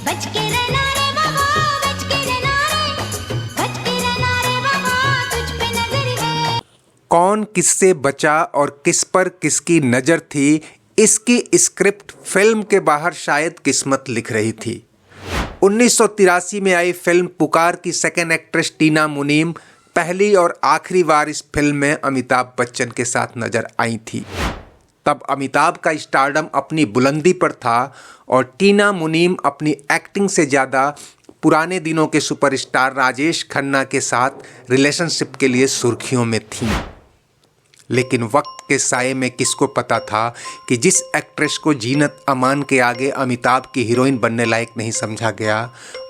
बच के रहना रे बाबा, बच के रहना रे, बच के रहना रे बाबा, तुझ पे नजर है। कौन किससे बचा और किस पर किसकी नज़र थी, इसकी स्क्रिप्ट फिल्म के बाहर शायद किस्मत लिख रही थी। 1983 में आई फिल्म पुकार की सेकेंड एक्ट्रेस टीना मुनीम पहली और आखिरी बार इस फिल्म में अमिताभ बच्चन के साथ नजर आई थी। तब अमिताभ का स्टारडम अपनी बुलंदी पर था और टीना मुनीम अपनी एक्टिंग से ज़्यादा पुराने दिनों के सुपरस्टार राजेश खन्ना के साथ रिलेशनशिप के लिए सुर्खियों में थीं। लेकिन वक्त के साये में किसको पता था कि जिस एक्ट्रेस को जीनत अमान के आगे अमिताभ की हीरोइन बनने लायक नहीं समझा गया,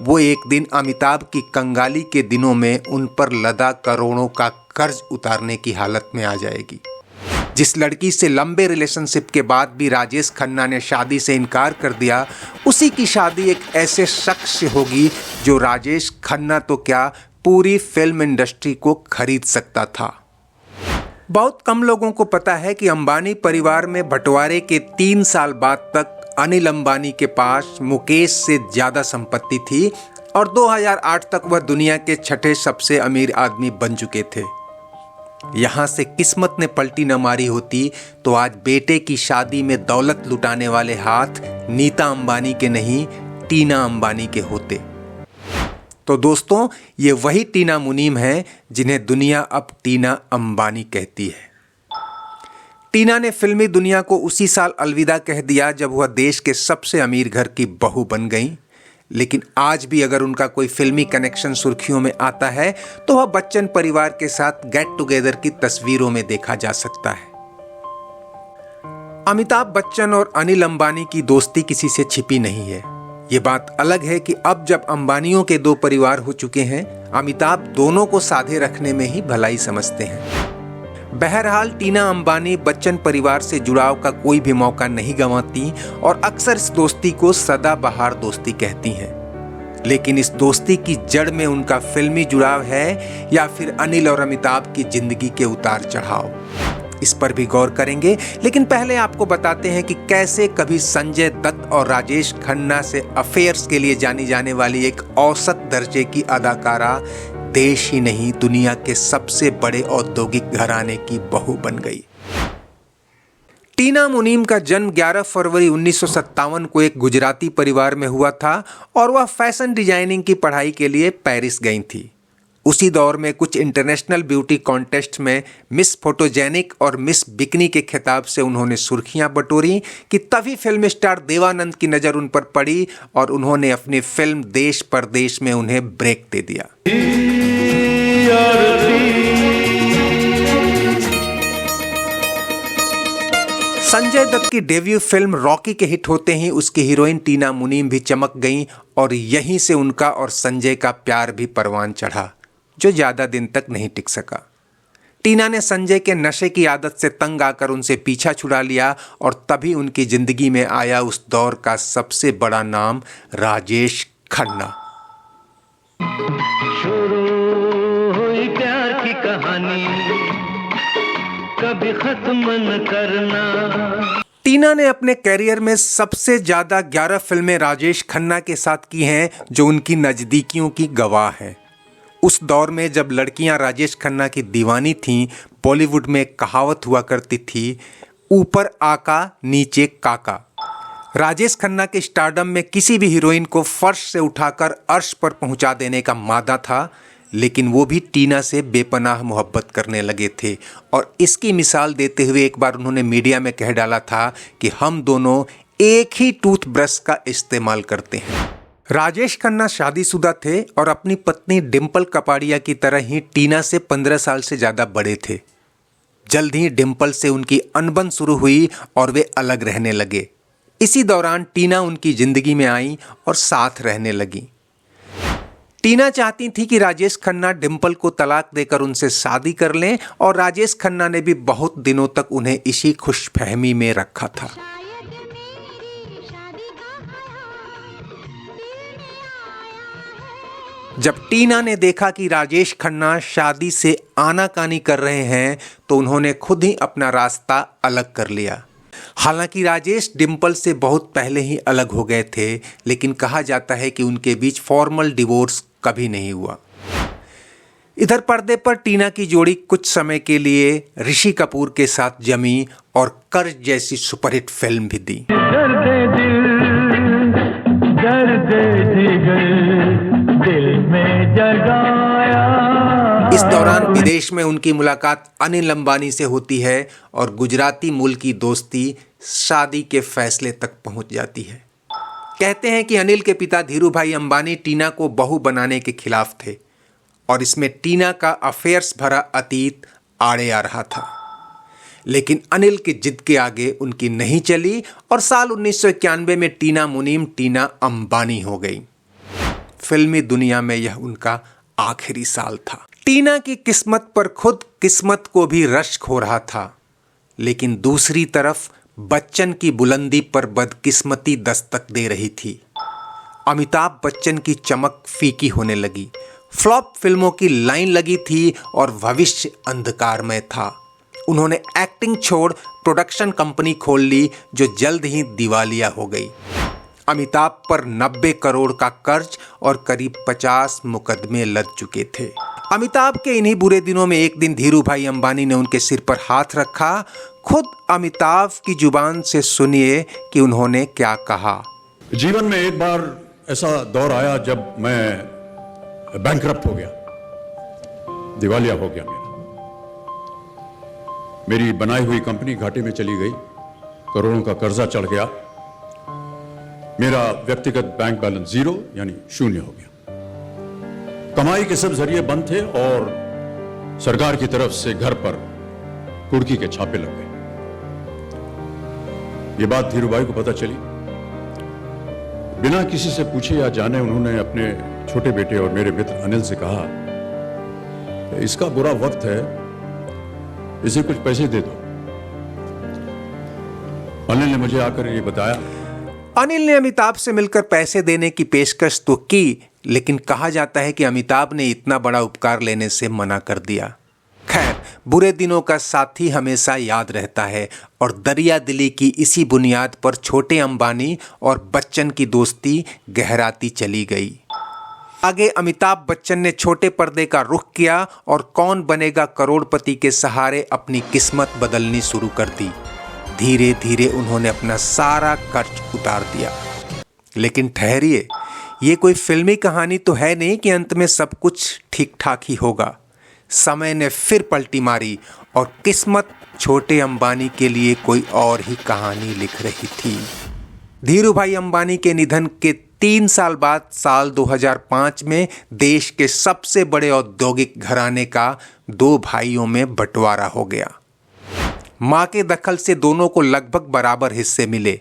वो एक दिन अमिताभ की कंगाली के दिनों में उन पर लदा करोड़ों का कर्ज उतारने की हालत में आ जाएगी। जिस लड़की से लंबे रिलेशनशिप के बाद भी राजेश खन्ना ने शादी से इनकार कर दिया, उसी की शादी एक ऐसे शख्स से होगी जो राजेश खन्ना तो क्या पूरी फिल्म इंडस्ट्री को खरीद सकता था। बहुत कम लोगों को पता है कि अंबानी परिवार में बंटवारे के 3 साल बाद तक अनिल अंबानी के पास मुकेश से ज़्यादा संपत्ति थी और 2008 तक वह दुनिया के 6ठे सबसे अमीर आदमी बन चुके थे। यहाँ से किस्मत ने पलटी न मारी होती तो आज बेटे की शादी में दौलत लुटाने वाले हाथ नीता अंबानी के नहीं, टीना अंबानी के होते। तो दोस्तों, ये वही टीना मुनीम है जिन्हें दुनिया अब टीना अंबानी कहती है। टीना ने फिल्मी दुनिया को उसी साल अलविदा कह दिया जब वह देश के सबसे अमीर घर की बहू बन गई। लेकिन आज भी अगर उनका कोई फिल्मी कनेक्शन सुर्खियों में आता है तो वह बच्चन परिवार के साथ गेट टुगेदर की तस्वीरों में देखा जा सकता है। अमिताभ बच्चन और अनिल अंबानी की दोस्ती किसी से छिपी नहीं है। ये बात अलग है कि अब जब अंबानियों के 2 परिवार हो चुके हैं, अमिताभ दोनों को साधे रखने में ही भलाई समझते हैं। बहरहाल टीना अंबानी बच्चन परिवार से जुड़ाव का कोई भी मौका नहीं गंवाती और अक्सर इस दोस्ती को सदाबहार दोस्ती कहती हैं। लेकिन इस दोस्ती की जड़ में उनका फिल्मी जुड़ाव है या फिर अनिल और अमिताभ की जिंदगी के उतार चढ़ाव, इस पर भी गौर करेंगे। लेकिन पहले आपको बताते हैं कि कैसे कभी संजय दत्त और राजेश खन्ना से अफेयर्स के लिए जानी जाने वाली एक औसत दर्जे की अदाकारा देश ही नहीं दुनिया के सबसे बड़े औद्योगिक घराने की बहू बन गई। टीना मुनीम का जन्म 11 फरवरी 1957 को एक गुजराती परिवार में हुआ था और वह फैशन डिजाइनिंग की पढ़ाई के लिए पेरिस गई थी। उसी दौर में कुछ इंटरनेशनल ब्यूटी कॉन्टेस्ट में मिस फोटोजेनिक और मिस बिकनी के खिताब से उन्होंने सुर्खियां बटोरी कि तभी फिल्म स्टार देवानंद की नज़र उन पर पड़ी और उन्होंने अपनी फिल्म देश परदेश में उन्हें ब्रेक दे दिया। संजय दत्त की डेब्यू फिल्म रॉकी के हिट होते ही उसकी हीरोइन टीना मुनीम भी चमक गईं और यहीं से उनका और संजय का प्यार भी परवान चढ़ा, जो ज़्यादा दिन तक नहीं टिक सका। टीना ने संजय के नशे की आदत से तंग आकर उनसे पीछा छुड़ा लिया और तभी उनकी जिंदगी में आया उस दौर का सबसे बड़ा नाम राजेश खन्ना। शुरू हुई प्यार की कहानी, कभी खत्म न करना। टीना ने अपने कैरियर में सबसे ज़्यादा 11 फिल्में राजेश खन्ना के साथ की हैं, जो उनकी नज़दीकियों की गवाह हैं। उस दौर में जब लड़कियां राजेश खन्ना की दीवानी थीं, बॉलीवुड में एक कहावत हुआ करती थी, ऊपर आका नीचे काका। राजेश खन्ना के स्टारडम में किसी भी हीरोइन को फर्श से उठाकर अर्श पर पहुंचा देने का मादा था, लेकिन वो भी टीना से बेपनाह मोहब्बत करने लगे थे। और इसकी मिसाल देते हुए एक बार उन्होंने मीडिया में कह डाला था कि हम दोनों एक ही टूथब्रश का इस्तेमाल करते हैं। राजेश खन्ना शादीशुदा थे और अपनी पत्नी डिम्पल कपाड़िया की तरह ही टीना से 15 साल से ज़्यादा बड़े थे। जल्द ही डिम्पल से उनकी अनबन शुरू हुई और वे अलग रहने लगे। इसी दौरान टीना उनकी ज़िंदगी में आई और साथ रहने लगी। टीना चाहती थी कि राजेश खन्ना डिम्पल को तलाक देकर उनसे शादी कर लें और राजेश खन्ना ने भी बहुत दिनों तक उन्हें इसी खुशफहमी में रखा था। जब टीना ने देखा कि राजेश खन्ना शादी से आनाकानी कर रहे हैं तो उन्होंने खुद ही अपना रास्ता अलग कर लिया। हालांकि राजेश डिम्पल से बहुत पहले ही अलग हो गए थे, लेकिन कहा जाता है कि उनके बीच फॉर्मल डिवोर्स कभी नहीं हुआ। इधर पर्दे पर टीना की जोड़ी कुछ समय के लिए ऋषि कपूर के साथ जमी और कर्ज जैसी सुपरहिट फिल्म भी दी। दिल में जगाया। इस दौरान विदेश में उनकी मुलाकात अनिल अंबानी से होती है और गुजराती मूल की दोस्ती शादी के फैसले तक पहुंच जाती है। कहते हैं कि अनिल के पिता धीरूभाई अंबानी टीना को बहू बनाने के खिलाफ थे और इसमें टीना का अफेयर्स भरा अतीत आड़े आ रहा था, लेकिन अनिल की जिद के आगे उनकी नहीं चली और साल 1991 में टीना मुनीम टीना अंबानी हो गई। फिल्मी दुनिया में यह उनका आखिरी साल था। टीना की किस्मत पर खुद किस्मत को भी रश्क हो रहा था, लेकिन दूसरी तरफ बच्चन की बुलंदी पर बदकिस्मती दस्तक दे रही थी। अमिताभ बच्चन की चमक फीकी होने लगी, फ्लॉप फिल्मों की लाइन लगी थी और भविष्य अंधकारमय था। उन्होंने एक्टिंग छोड़ प्रोडक्शन कंपनी खोल ली जो जल्द ही दिवालिया हो गई। अमिताभ पर 90 करोड़ का कर्ज और करीब 50 मुकदमे लग चुके थे। अमिताभ के इन्हीं बुरे दिनों में एक दिन धीरूभाई अंबानी ने उनके सिर पर हाथ रखा। खुद अमिताभ की जुबान से सुनिए कि उन्होंने क्या कहा। जीवन में एक बार ऐसा दौर आया जब मैं बैंकरप्ट हो गया, दिवालिया हो गया। मेरी बनाई हुई कंपनी घाटे में चली गई, करोड़ों का कर्जा चढ़ गया, मेरा व्यक्तिगत बैंक बैलेंस जीरो यानी शून्य हो गया। कमाई के सब जरिए बंद थे और सरकार की तरफ से घर पर कुर्की के छापे लग गए। ये बात धीरूभाई को पता चली। बिना किसी से पूछे या जाने उन्होंने अपने छोटे बेटे और मेरे मित्र अनिल से कहा, इसका बुरा वक्त है, इसे कुछ पैसे दे दो। अनिल ने मुझे आकर ये बताया। अनिल ने अमिताभ से मिलकर पैसे देने की पेशकश तो की, लेकिन कहा जाता है कि अमिताभ ने इतना बड़ा उपकार लेने से मना कर दिया। खैर, बुरे दिनों का साथी हमेशा याद रहता है और दरिया दिली की इसी बुनियाद पर छोटे अंबानी और बच्चन की दोस्ती गहराती चली गई। आगे अमिताभ बच्चन ने छोटे पर्दे का रुख किया और कौन बनेगा करोड़पति के सहारे अपनी किस्मत बदलनी शुरू कर दी। धीरे धीरे उन्होंने अपना सारा कर्ज उतार दिया। लेकिन ठहरिए, ये कोई फिल्मी कहानी तो है नहीं कि अंत में सब कुछ ठीक ठाक ही होगा। समय ने फिर पलटी मारी और किस्मत छोटे अंबानी के लिए कोई और ही कहानी लिख रही थी। धीरूभाई अंबानी के निधन के 3 साल बाद साल 2005 में देश के सबसे बड़े औद्योगिक घराने का 2 भाइयों में बंटवारा हो गया। मां के दखल से दोनों को लगभग बराबर हिस्से मिले।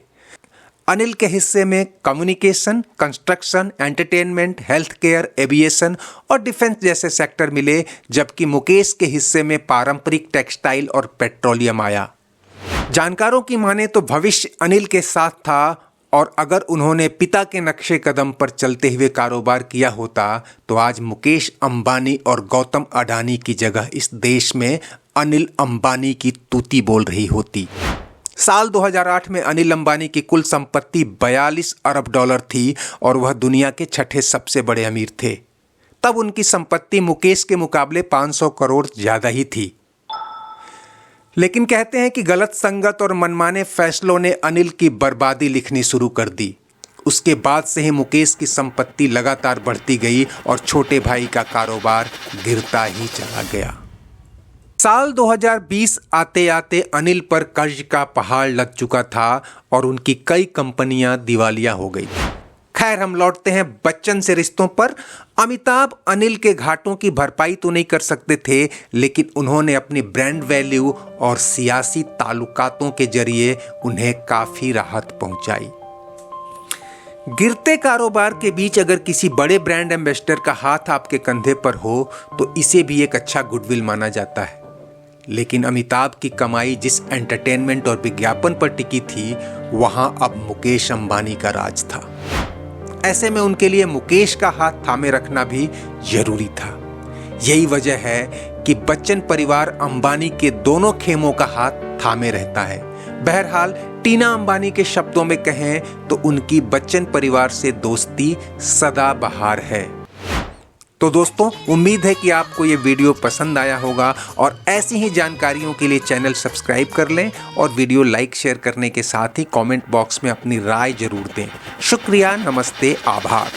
अनिल के हिस्से में communication, construction, entertainment, health care, aviation और डिफेंस जैसे सेक्टर मिले, जबकि मुकेश के हिस्से में पारंपरिक टेक्सटाइल और पेट्रोलियम आया। जानकारों की माने तो भविष्य अनिल के साथ था और अगर उन्होंने पिता के नक्शे कदम पर चलते हुए कारोबार किया होता तो आज मुकेश अंबानी और गौतम अडानी की जगह इस देश में अनिल अंबानी की तूती बोल रही होती। साल 2008 में अनिल अंबानी की कुल संपत्ति 42 अरब डॉलर थी और वह दुनिया के 6ठे सबसे बड़े अमीर थे। तब उनकी संपत्ति मुकेश के मुकाबले 500 करोड़ ज्यादा ही थी। लेकिन कहते हैं कि गलत संगत और मनमाने फैसलों ने अनिल की बर्बादी लिखनी शुरू कर दी। उसके बाद से ही मुकेश की संपत्ति लगातार बढ़ती गई और छोटे भाई का कारोबार गिरता ही चला गया। साल 2020 आते आते अनिल पर कर्ज का पहाड़ लग चुका था और उनकी कई कंपनियां दिवालिया हो गई। खैर, हम लौटते हैं बच्चन से रिश्तों पर। अमिताभ अनिल के घाटों की भरपाई तो नहीं कर सकते थे, लेकिन उन्होंने अपनी ब्रांड वैल्यू और सियासी ताल्लुकातों के जरिए उन्हें काफी राहत पहुंचाई। गिरते कारोबार के बीच अगर किसी बड़े ब्रांड एम्बेसडर का हाथ आपके कंधे पर हो तो इसे भी एक अच्छा गुडविल माना जाता है। लेकिन अमिताभ की कमाई जिस एंटरटेनमेंट और विज्ञापन पर टिकी थी, वहां अब मुकेश अंबानी का राज था। ऐसे में उनके लिए मुकेश का हाथ थामे रखना भी जरूरी था। यही वजह है कि बच्चन परिवार अंबानी के दोनों खेमों का हाथ थामे रहता है। बहरहाल टीना अंबानी के शब्दों में कहें तो उनकी बच्चन परिवार से दोस्ती सदाबहार है। तो दोस्तों, उम्मीद है कि आपको ये वीडियो पसंद आया होगा और ऐसी ही जानकारियों के लिए चैनल सब्सक्राइब कर लें और वीडियो लाइक शेयर करने के साथ ही कमेंट बॉक्स में अपनी राय जरूर दें। शुक्रिया, नमस्ते, आभार।